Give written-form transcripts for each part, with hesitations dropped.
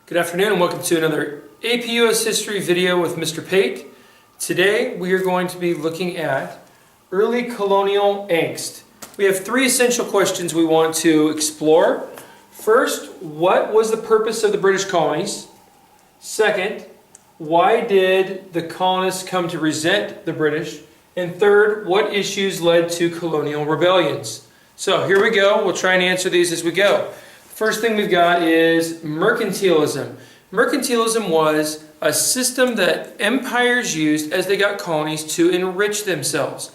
Good afternoon and welcome to another AP US History video with Mr. Pate. Today we are going to be looking at early colonial angst. We have three essential questions we want to explore. First, what was the purpose of the British colonies? Second, why did the colonists come to resent the British? And third, what issues led to colonial rebellions? So here we go. We'll try and answer these as we go. First thing we've got is mercantilism. Mercantilism was a system that empires used as they got colonies to enrich themselves.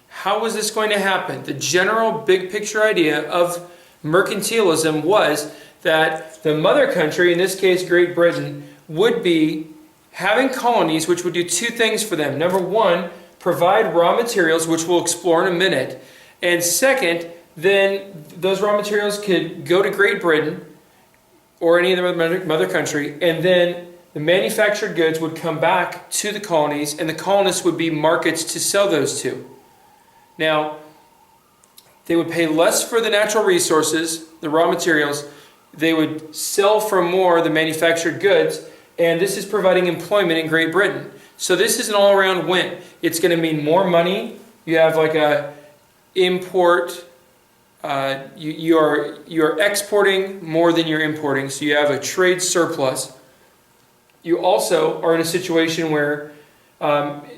How was this going to happen? The general big picture idea of mercantilism was that the mother country, in this case Great Britain, would be having colonies which would do two things for them. Number one, provide raw materials, which we'll explore in a minute. And second, then those raw materials could go to Great Britain or any other mother country, and then the manufactured goods would come back to the colonies, and the colonists would be markets to sell those to. Now, they would pay less for the natural resources, the raw materials. They would sell for more the manufactured goods, and this is providing employment in Great Britain. So this is an all-around win. It's going to mean more money. You have like a import. You are exporting more than you're importing, so you have a trade surplus. You also are in a situation where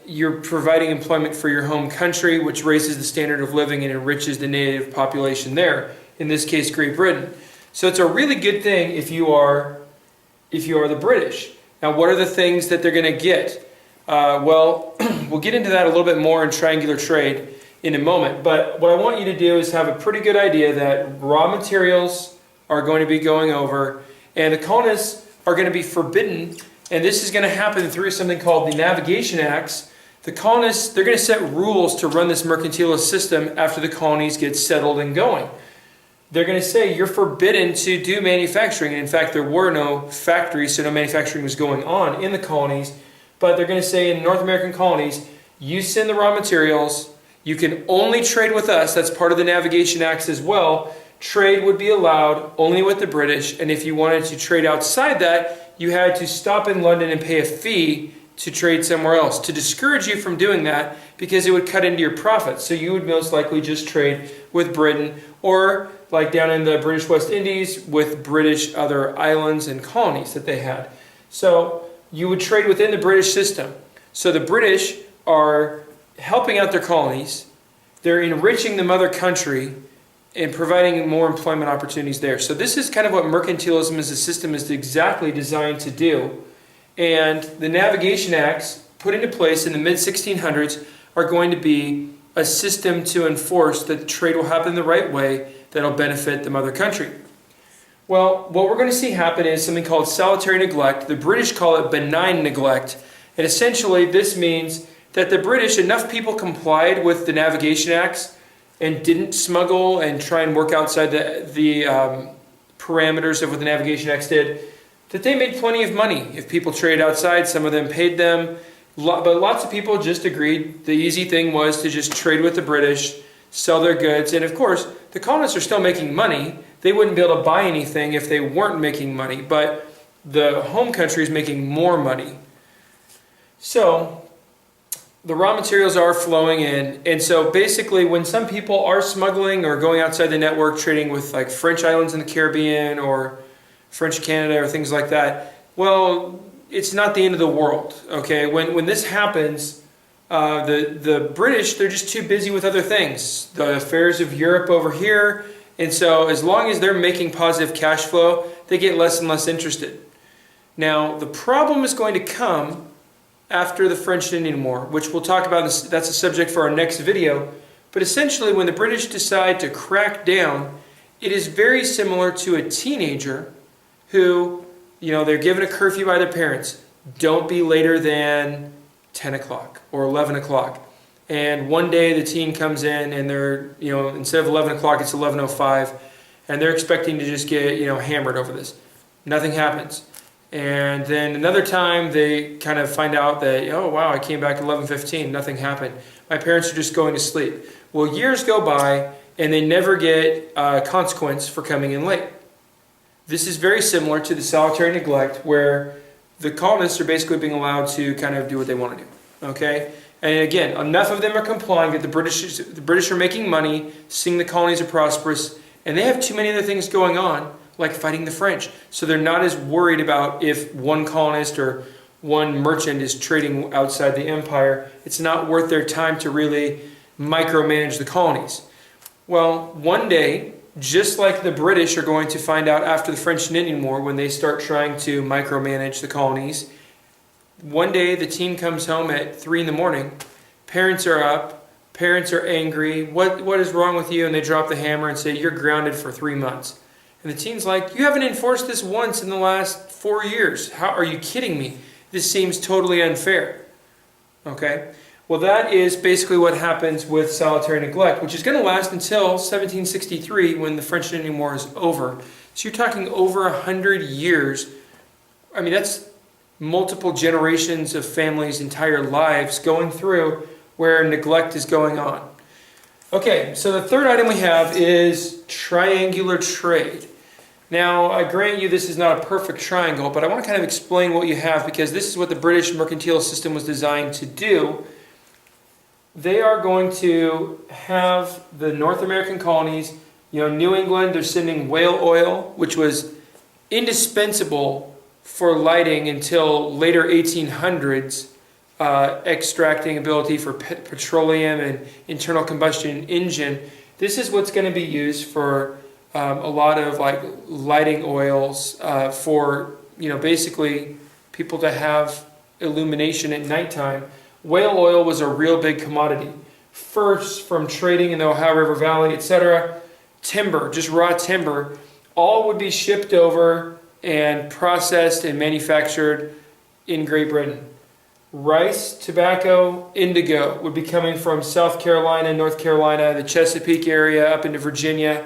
you're providing employment for your home country, which raises the standard of living and enriches the native population there, in this case Great Britain. So it's a really good thing if you are the British. Now, what are the things that they're going to get? Well, we'll get into that a little bit more in triangular trade in a moment, but what I want you to do is have a pretty good idea that raw materials are going to be going over, and the colonists are going to be forbidden, and this is going to happen through something called the Navigation Acts. The colonists, they're going to set rules to run this mercantilist system after the colonies get settled and going. They're going to say you're forbidden to do manufacturing, and in fact there were no factories, so no manufacturing was going on in the colonies, but they're going to say in North American colonies, you send the raw materials. You can only trade with us. That's part of the Navigation Acts as well. Trade would be allowed only with the British, and if you wanted to trade outside that, you had to stop in London and pay a fee to trade somewhere else, to discourage you from doing that because it would cut into your profits. So you would most likely just trade with Britain, or like down in the British West Indies with British other islands and colonies that they had. So you would trade within the British system. So the British are helping out their colonies, they're enriching the mother country and providing more employment opportunities there. So this is kind of what mercantilism as a system is exactly designed to do. And the Navigation Acts put into place in the mid-1600s are going to be a system to enforce that trade will happen the right way that'll benefit the mother country. Well, what we're going to see happen is something called salutary neglect. The British call it benign neglect. And essentially this means that the British, enough people complied with the Navigation Acts and didn't smuggle and try and work outside the parameters of what the Navigation Acts did, that they made plenty of money. If people traded outside, some of them paid them, but lots of people just agreed the easy thing was to just trade with the British, sell their goods, and of course, the colonists are still making money. They wouldn't be able to buy anything if they weren't making money, but the home country is making more money. So the raw materials are flowing in, and so basically when some people are smuggling or going outside the network, trading with like French islands in the Caribbean or French Canada or things like that, well, it's not the end of the world, okay? When this happens, the British, they're just too busy with other things. The affairs of Europe over here, and so as long as they're making positive cash flow, they get less and less interested. Now, the problem is going to come after the French and Indian War, which we'll talk about. That's a subject for our next video. But essentially, when the British decide to crack down, it is very similar to a teenager who, they're given a curfew by their parents. Don't be later than 10 o'clock or 11 o'clock. And one day the teen comes in and they're, instead of 11 o'clock, it's 11:05, and they're expecting to just get, hammered over this. Nothing happens. And then another time they kind of find out that, oh wow, I came back at 11:15, nothing happened. My parents are just going to sleep. Well, years go by and they never get a consequence for coming in late. This is very similar to the solitary neglect, where the colonists are basically being allowed to kind of do what they want to do. Okay? And again, enough of them are complying that the British are making money, seeing the colonies are prosperous, and they have too many other things going on, like fighting the French. So they're not as worried about if one colonist or one merchant is trading outside the empire. It's not worth their time to really micromanage the colonies. Well, one day, just like the British are going to find out after the French and Indian War, when they start trying to micromanage the colonies, one day the teen comes home at 3 in the morning, parents are up, parents are angry, what is wrong with you? And they drop the hammer and say, you're grounded for 3 months. And the teen's like, you haven't enforced this once in the last 4 years. How are you kidding me? This seems totally unfair. Okay? Well, that is basically what happens with solitary neglect, which is going to last until 1763 when the French and Indian War is over. So you're talking over 100 years. I mean, that's multiple generations of families' entire lives going through where neglect is going on. Okay, so the third item we have is triangular trade. Now, I grant you this is not a perfect triangle, but I want to kind of explain what you have, because this is what the British mercantile system was designed to do. They are going to have the North American colonies, New England, they're sending whale oil, which was indispensable for lighting until later 1800s, extracting ability for petroleum and internal combustion engine. This is what's going to be used for a lot of like lighting oils for, basically people to have illumination at nighttime. Whale oil was a real big commodity. First, from trading in the Ohio River Valley, etc., timber, just raw timber, all would be shipped over and processed and manufactured in Great Britain. Rice, tobacco, indigo would be coming from South Carolina, North Carolina, the Chesapeake area, up into Virginia,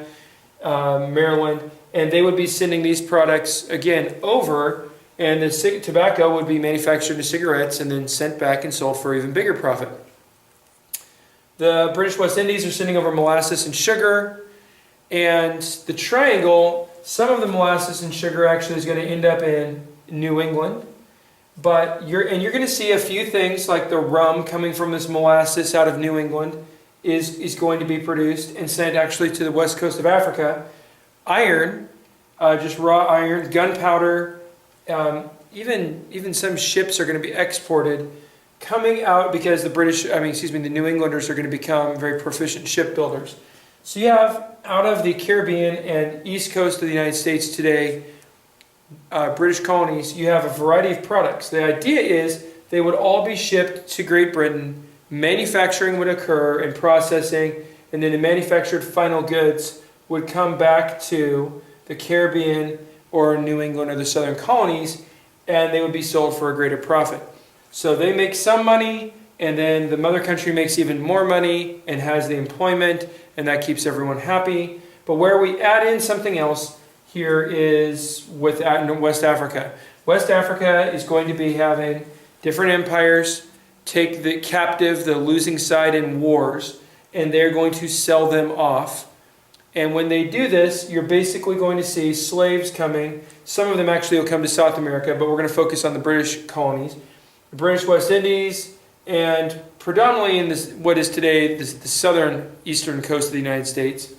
Maryland, and they would be sending these products, again, over. And the tobacco would be manufactured into cigarettes and then sent back and sold for even bigger profit. The British West Indies are sending over molasses and sugar. And the triangle, some of the molasses and sugar actually is going to end up in New England. But you're going to see a few things like the rum coming from this molasses out of New England is going to be produced and sent actually to the west coast of Africa. Iron, just raw iron, gunpowder, even some ships are going to be exported coming out because the New Englanders are going to become very proficient shipbuilders. So you have out of the Caribbean and east coast of the United States today, British colonies, you have a variety of products. The idea is they would all be shipped to Great Britain, manufacturing would occur and processing, and then the manufactured final goods would come back to the Caribbean or New England or the southern colonies, and they would be sold for a greater profit. So they make some money, and then the mother country makes even more money and has the employment, and that keeps everyone happy. But where we add in something else here is with West Africa. West Africa is going to be having different empires take the captive, the losing side in wars, and they're going to sell them off. And when they do this, you're basically going to see slaves coming. Some of them actually will come to South America, but we're going to focus on the British colonies, the British West Indies, and predominantly in what is today the southern eastern coast of the United States.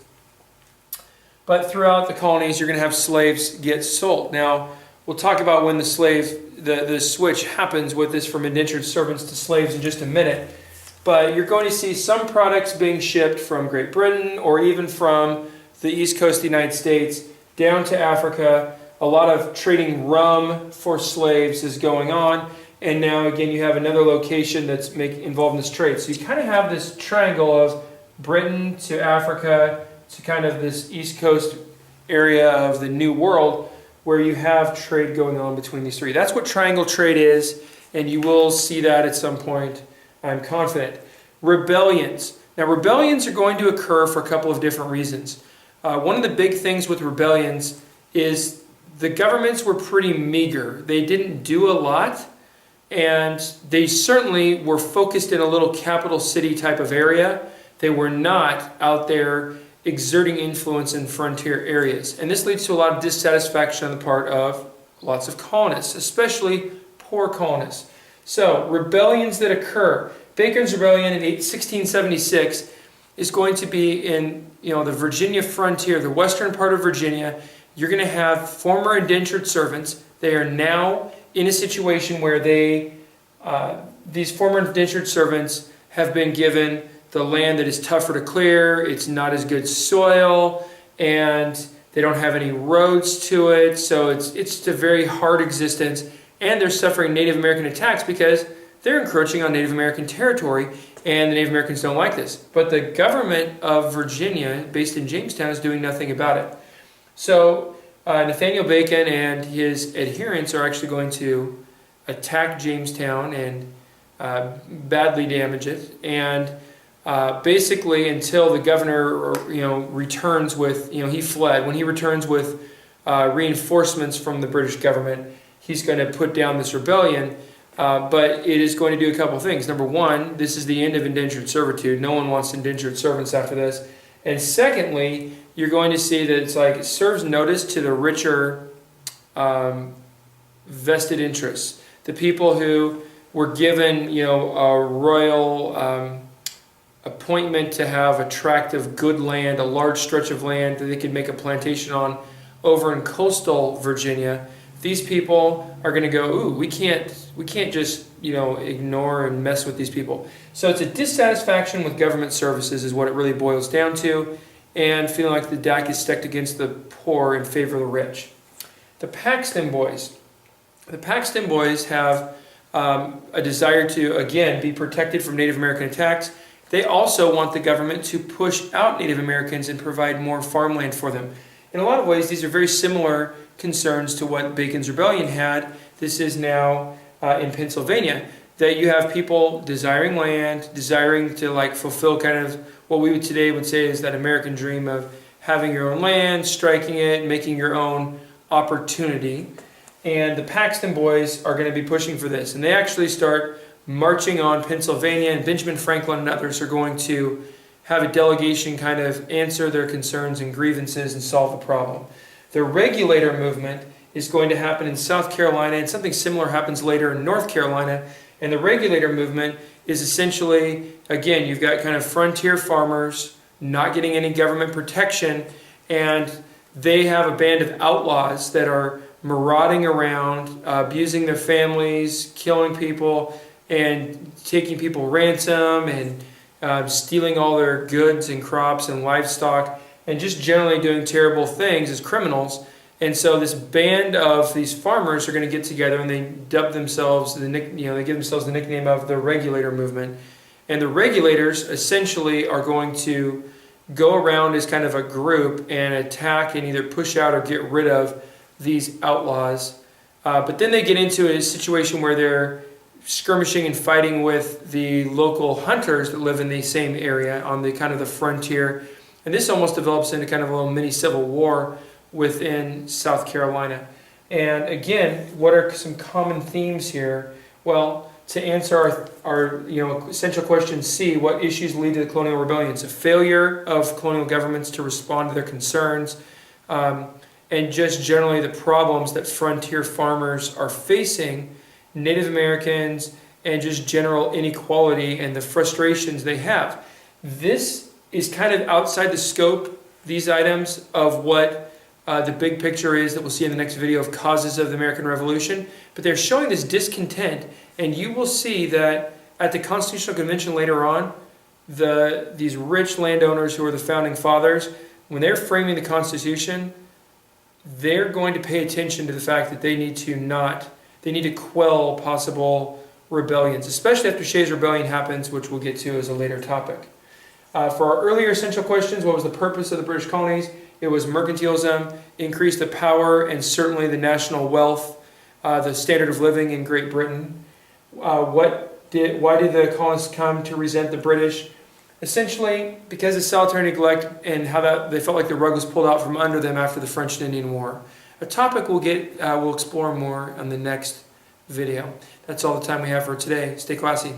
But throughout the colonies, you're going to have slaves get sold. Now, we'll talk about when the switch happens with this from indentured servants to slaves in just a minute. But you're going to see some products being shipped from Great Britain or even from the east coast of the United States down to Africa. A lot of trading rum for slaves is going on. And now, again, you have another location that's involved in this trade. So you kind of have this triangle of Britain to Africa to kind of this east coast area of the New World where you have trade going on between these three. That's what triangle trade is, and you will see that at some point, I'm confident. Rebellions. Now, rebellions are going to occur for a couple of different reasons. One of the big things with rebellions is the governments were pretty meager. They didn't do a lot, and they certainly were focused in a little capital city type of area. They were not out there exerting influence in frontier areas. And this leads to a lot of dissatisfaction on the part of lots of colonists, especially poor colonists. So, rebellions that occur. Bacon's Rebellion in 1676 is going to be in the Virginia frontier, the western part of Virginia. You're going to have former indentured servants. They are now in a situation where these former indentured servants have been given the land that is tougher to clear, it's not as good soil, and they don't have any roads to it, so it's a very hard existence, and they're suffering Native American attacks because they're encroaching on Native American territory, and the Native Americans don't like this. But the government of Virginia, based in Jamestown, is doing nothing about it. So Nathaniel Bacon and his adherents are actually going to attack Jamestown and badly damage it, and basically until the governor returns with, he fled. When he returns with reinforcements from the British government, he's going to put down this rebellion, but it is going to do a couple things. Number one, this is the end of indentured servitude. No one wants indentured servants after this. And secondly, you're going to see that it serves notice to the richer vested interests. The people who were given, a royal appointment to have a tract of good land, a large stretch of land that they could make a plantation on over in coastal Virginia. These people are going to go, ooh, we can't just, ignore and mess with these people. So it's a dissatisfaction with government services is what it really boils down to, and feeling like the deck is stacked against the poor in favor of the rich. The Paxton Boys. The Paxton Boys have a desire to, again, be protected from Native American attacks. They also want the government to push out Native Americans and provide more farmland for them. In a lot of ways, these are very similar concerns to what Bacon's Rebellion had. This is now in Pennsylvania, that you have people desiring land, desiring to fulfill kind of what we today would say is that American dream of having your own land, striking it, making your own opportunity. And the Paxton Boys are going to be pushing for this. And they actually start marching on Pennsylvania, and Benjamin Franklin and others are going to have a delegation kind of answer their concerns and grievances and solve the problem. The regulator movement is going to happen in South Carolina, and something similar happens later in North Carolina. And the regulator movement is essentially, again, you've got kind of frontier farmers not getting any government protection, and they have a band of outlaws that are marauding around, abusing their families, killing people, and taking people ransom, and stealing all their goods and crops and livestock, and just generally doing terrible things as criminals. And so this band of these farmers are going to get together, and they dub themselves they give themselves the nickname of the regulator movement. And the regulators essentially are going to go around as kind of a group and attack and either push out or get rid of these outlaws. But then they get into a situation where they're skirmishing and fighting with the local hunters that live in the same area on the kind of the frontier. And this almost develops into kind of a little mini civil war within South Carolina. And again, what are some common themes here? Well, to answer our essential question C, what issues lead to the colonial rebellions? A failure of colonial governments to respond to their concerns, and just generally the problems that frontier farmers are facing, Native Americans, and just general inequality and the frustrations they have. This is kind of outside the scope, these items, of what the big picture is that we'll see in the next video of causes of the American Revolution. But they're showing this discontent, and you will see that at the Constitutional Convention later on, these rich landowners who are the founding fathers, when they're framing the Constitution, they're going to pay attention to the fact that they need to quell possible rebellions, especially after Shays' Rebellion happens, which we'll get to as a later topic. For our earlier essential questions, what was the purpose of the British colonies? It was mercantilism, increase the power and certainly the national wealth, the standard of living in Great Britain. Why did the colonists come to resent the British? Essentially, because of solitary neglect and how they felt like the rug was pulled out from under them after the French and Indian War. A topic we'll explore more on the next video. That's all the time we have for today. Stay classy.